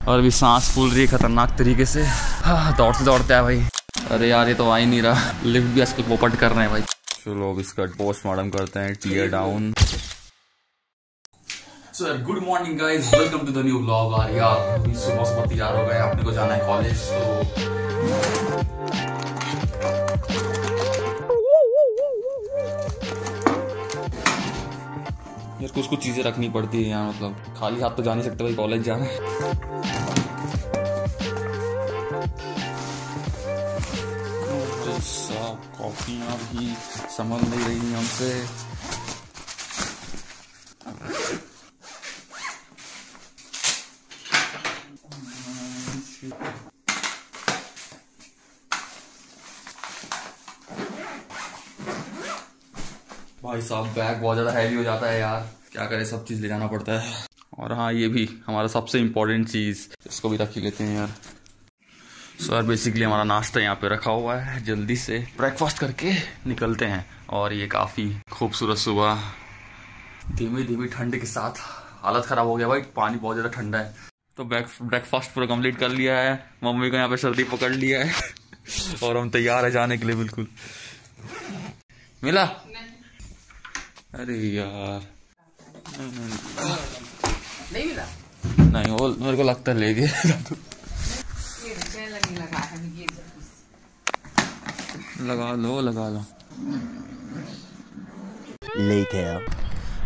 और अभी सांस फूल रही है खतरनाक तरीके से। दौड़ते दौड़ते है भाई। अरे यार ये तो आ ही नहीं रहा, लिफ्ट भी आजकल पोपट कर रहे हैं भाई। चलो अब इसका पोस्टमार्टम करते हैं, tear down. So good morning guys, welcome to the new vlog. यार सुबह सुबह तैयार हो गए, अपने को जाना है कॉलेज। तो यार कुछ कुछ चीजें रखनी पड़ती है यहाँ, मतलब खाली हाथ तो जा नहीं सकते भाई, कॉलेज जाना है। कॉफियाँ भी समझ नहीं रही हमसे। भाई साहब बैग बहुत ज़्यादा हैवी हो जाता है यार, क्या करें, सब चीज़ ले जाना पड़ता है। और हाँ ये भी हमारा सबसे इम्पोर्टेंट चीज़, इसको भी रख ही लेते हैं यार। सो बेसिकली हमारा नाश्ता यहाँ पे रखा हुआ है, जल्दी से ब्रेकफास्ट करके निकलते हैं। और ये काफ़ी खूबसूरत सुबह, धीमी धीमी ठंड के साथ हालत ख़राब हो गया भाई, पानी बहुत ज़्यादा ठंडा है। तो ब्रेकफास्ट पूरा कंप्लीट कर लिया है, मम्मी को यहाँ पे सर्दी पकड़ लिया है और हम तैयार है जाने के लिए बिल्कुल। मिला? अरे यार नहीं मिला, नहीं वो मेरे को लगता है ले गया। लगा लो।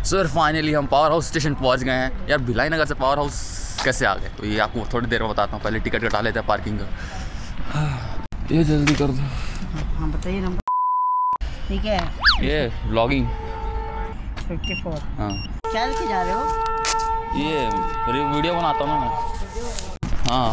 सर फाइनली हम पावर हाउस स्टेशन पहुंच गए हैं। यार भिलाई नगर से पावर हाउस कैसे आ गए तो ये आपको थोड़ी देर में बताता हूँ, पहले टिकट कटा लेते हैं पार्किंग का। ये जल्दी कर दो। हाँ बताइए नंबर। ठीक है ये व्लॉगिंग 54। हाँ क्या लेके जा रहे हो? ये वीडियो बनाता हूँ ना मैं। हाँ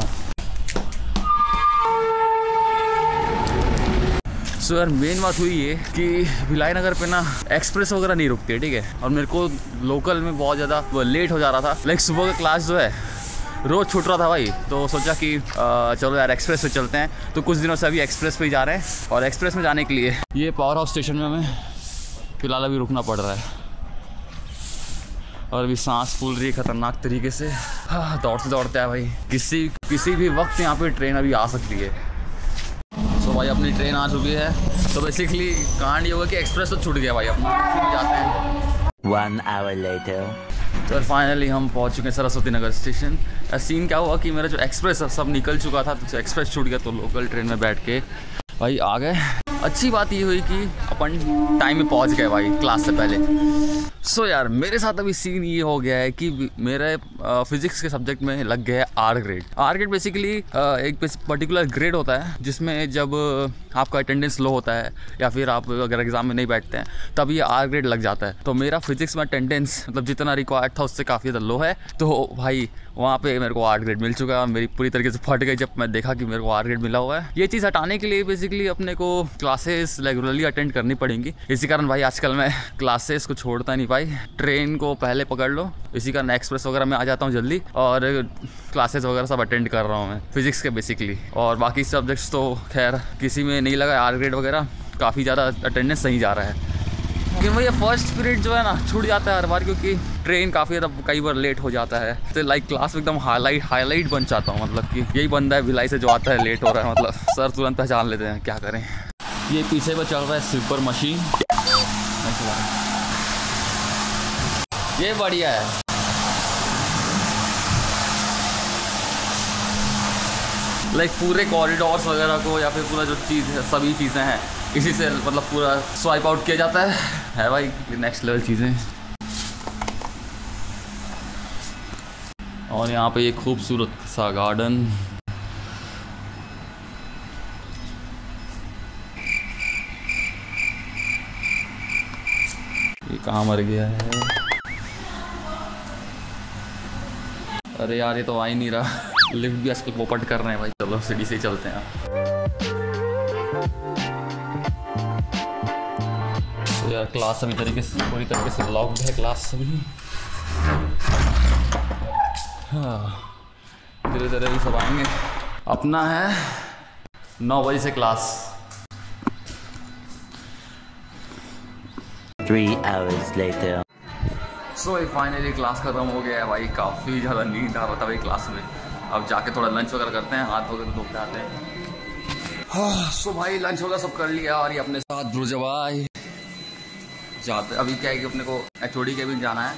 सो यार मेन बात हुई है कि भिलाई नगर पे ना एक्सप्रेस वगैरह नहीं रुकती है, ठीक है। और मेरे को लोकल में बहुत ज़्यादा लेट हो जा रहा था, लाइक सुबह का क्लास जो है रोज़ छूट रहा था भाई। तो सोचा कि चलो यार एक्सप्रेस पे चलते हैं। तो कुछ दिनों से अभी एक्सप्रेस पे ही जा रहे हैं। और एक्सप्रेस में जाने के लिए ये पावर हाउस स्टेशन में हमें फिलहाल अभी रुकना पड़ रहा है। और अभी सांस फूल रही है खतरनाक तरीके से। दौड़ते दौड़ते है भाई, किसी भी वक्त यहाँ पे ट्रेन अभी आ सकती है। तो भाई अपनी ट्रेन आ चुकी है। तो बेसिकली कांड ये होगा कि एक्सप्रेस तो छूट गया भाई, अपना फिर जाते हैं। 1 hour later. तो फाइनली हम पहुंच चुके हैं सरस्वती नगर स्टेशन। सीन क्या हुआ कि मेरा जो एक्सप्रेस सब निकल चुका था, तो एक्सप्रेस छूट गया। तो लोकल ट्रेन में बैठ के भाई आ गए। अच्छी बात ये हुई कि अपन टाइम में पहुंच गए भाई क्लास से पहले। सो यार मेरे साथ अभी सीन ये हो गया है कि मेरे फिजिक्स के सब्जेक्ट में लग गया है R grade. R grade basically एक पर्टिकुलर ग्रेड होता है जिसमें जब आपका अटेंडेंस लो होता है या फिर आप अगर एग्जाम में नहीं बैठते हैं तब ये आर ग्रेड लग जाता है। तो मेरा फिजिक्स में अटेंडेंस मतलब जितना रिक्वायर्ड था उससे काफ़ी ज़्यादा लो है। तो भाई वहाँ पे मेरे को आर ग्रेड मिल चुका है। मेरी पूरी तरीके से फट गई जब मैं देखा कि मेरे को आर ग्रेड मिला हुआ है। ये चीज़ हटाने के लिए बेसिकली अपने को क्लासेस रेगुलरली अटेंड करनी पड़ेंगी। इसी कारण भाई आजकल मैं क्लासेस को छोड़ता नहीं भाई, ट्रेन को पहले पकड़ लो। इसी कारण एक्सप्रेस वगैरह में आ जाता हूँ जल्दी और क्लासेस वगैरह सब अटेंड कर रहा हूँ मैं फिजिक्स के बेसिकली। और बाकी सब्जेक्ट्स तो खैर किसी में नहीं लगा आर ग्रेड वगैरह, काफ़ी ज़्यादा अटेंडेंस सही जा रहा है। लेकिन भैया फर्स्ट पीरियड जो है ना छूट जाता है हर बार, क्योंकि ट्रेन काफ़ी ज़्यादा कई बार लेट हो जाता है। तो लाइक क्लास में एकदम हाईलाइट बन जाता हूँ, मतलब कि यही बंदा है भिलाई से जो आता है लेट हो रहा है, मतलब सर तुरंत पहचान लेते हैं, क्या करें। ये पीछे पर चल रहा है स्लीपर मशीन, ये बढ़िया है। लाइक पूरे कॉरिडोर्स वगैरह को या फिर पूरा जो चीज़ है सभी चीज़ें हैं इसी से मतलब पूरा स्वाइप आउट किया जाता है भाई, नेक्स्ट लेवल चीज़ें। और यहाँ पे ये खूबसूरत सा गार्डन। ये कहाँ मर गया है? अरे यार ये तो आ ही नहीं रहा, लिफ्ट भी आजकल पोपट कर रहे हैं भाई। चलो सीढ़ी से ही चलते हैं। तो यार क्लास अभी पूरी तरीके से लॉक्ड है क्लास सभी। हाँ धीरे धीरे भी सब आएंगे। अपना है 9 बजे से class. 3 hours later. So finally class खत्म हो गया है भाई। काफ़ी ज़्यादा नींद आ रहा था भाई क्लास में। अब जाके थोड़ा लंच वगैरह करते हैं, हाथ वगैरह धो के आते हैं। हाँ सो भाई लंच वगैरह सब कर लिया और ये अपने साथ ब्रूजा भाई जाते। अभी क्या है कि अपने को HOD केबिन जाना है,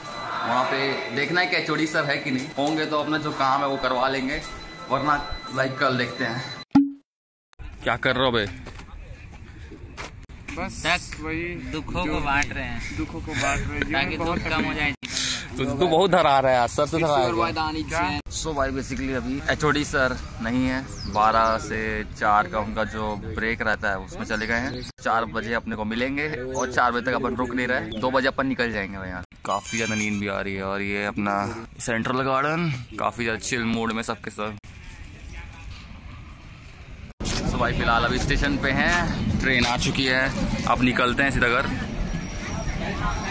वहाँ पे देखना है कि HOD सर है कि नहीं, होंगे तो अपना जो काम है वो करवा लेंगे, वरना लाइक कल देखते हैं। क्या कर रहे हो भाई? बस वही दुखों को बांट रहे हैं, दुखों को बांट रहे हैं ताकि दुख कम हो जाए। तू बहुत धरा रहा है यार, सर से धरा है। सो भाई बेसिकली अभी HOD सर नहीं है, 12 से 4 का उनका जो ब्रेक रहता है उसमें चले गए हैं। 4 बजे अपने को मिलेंगे और 4 बजे तक अपन रुक नहीं रहे, 2 बजे अपन निकल जाएंगे भाई यहाँ। काफी ज्यादा नींद भी आ रही है और ये अपना सेंट्रल गार्डन काफी ज्यादा चिल मूड में सबके सब। सो भाई फिलहाल अभी स्टेशन पे हैं, ट्रेन आ चुकी है, अब निकलते हैं सीधा घर।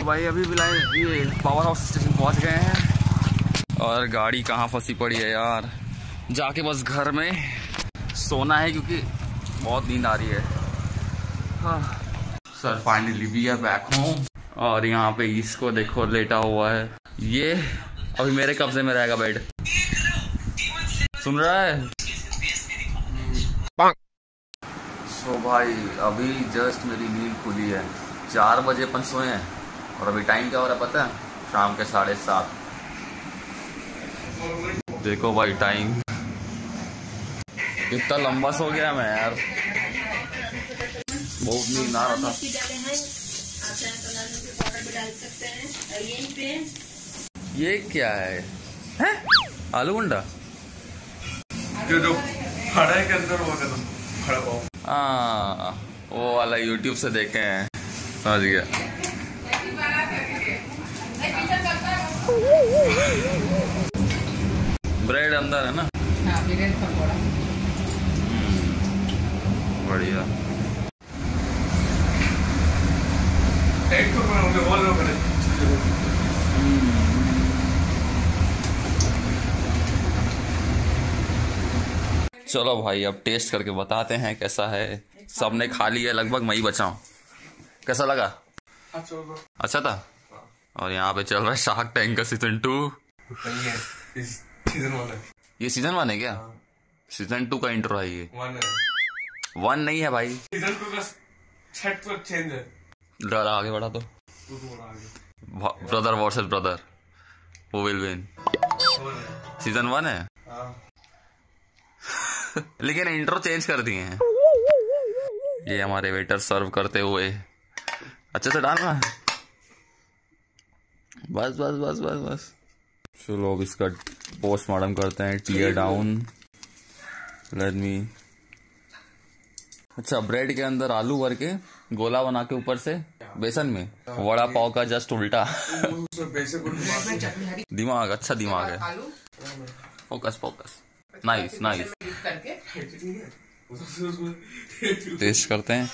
भाई अभी ये पावर हाउस स्टेशन पहुंच गए हैं और गाड़ी कहाँ फंसी पड़ी है यार, जाके बस घर में सोना है क्योंकि बहुत नींद आ रही है। हाँ sir finally we are back home और यहाँ पे इसको देखो लेटा हुआ है, ये अभी मेरे कब्जे में रहेगा बेड, सुन रहा है? सो भाई अभी जस्ट मेरी नींद खुली है, 4 बजे अपन सोए हैं और अभी टाइम क्या हो रहा है पता है? शाम के 7:30। देखो भाई टाइम कितना लंबा सो गया मैं यार, बहुत नींद आ रहा था। ये क्या है? आलू गुंडा जो खड़े के अंदर वो खड़ा पाओ। हाँ वो वाला यूट्यूब से देखे हैं, समझ गया। ब्रेड अंदर है ना? बढ़िया। चलो भाई अब टेस्ट करके बताते हैं कैसा है। सबने खा लिया लगभग, मैं ही बचा हूँ। कैसा लगा? अच्छा था। और यहाँ पे चल रहा है शार्क टैंक का सीजन 2। सीजन 1 है ये, सीजन 1 है क्या? सीजन 2 का इंट्रो है ये। 1 नहीं है भाई, सीजन 2 का छठ तो चेंज है। डरा आगे बढ़ा तो brother versus brother, who will win? Season 1 है लेकिन इंट्रो चेंज कर दिए हैं। ये हमारे वेटर सर्व करते हुए अच्छे से डालना। बस बस बस बस बस। चलो अब इसका पोस्टमार्टम करते हैं, टीयर डाउन। Let me. अच्छा ब्रेड के अंदर आलू भर के गोला बना के ऊपर से बेसन में, वड़ा पाव का जस्ट उल्टा। दिमाग अच्छा दिमाग है। Focus focus, nice nice. Test करते हैं।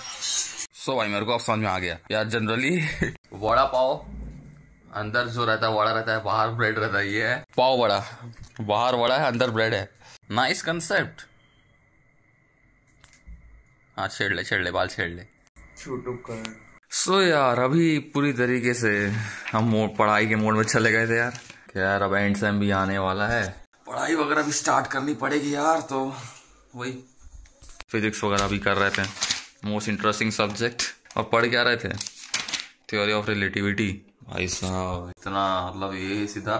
सो भाई मेरे को अब समझ में आ गया यार, जनरली वड़ा पाव अंदर जो रहता है वड़ा रहता है, बाहर ब्रेड रहता है। ये है पाव वड़ा, बाहर वड़ा है अंदर ब्रेड है। Nice concept. हाँ छेड़ ले बाल छेड़ ले। सो यार अभी पूरी तरीके से हम पढ़ाई के मोड में चले गए थे यार। यार अब एंड सेम भी आने वाला है, पढ़ाई वगैरह भी स्टार्ट करनी पड़ेगी यार। तो वही फिजिक्स वगैरह भी कर रहे थे, मोस्ट इंटरेस्टिंग सब्जेक्ट। और पढ़ क्या रहे थे? Theory of relativity. भाई साहब इतना मतलब ये सीधा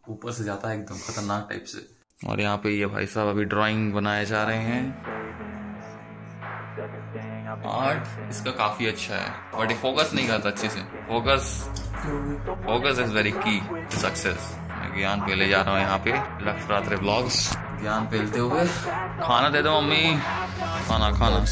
ऊपर से जाता है एकदम खतरनाक टाइप से। और यहाँ पे ये भाई साहब अभी ड्राइंग बनाए जा रहे हैं। आर्ट इसका काफी अच्छा है बट ये फोकस नहीं करता अच्छे से। फोकस इज वेरी की टू सक्सेस। मैं ज्ञान पेले जा रहा हूँ यहाँ पे, लक्ष्य रात्रि ब्लॉग्स। ज्ञान पेलते हुए खाना दे दो मम्मी, खाना खाना।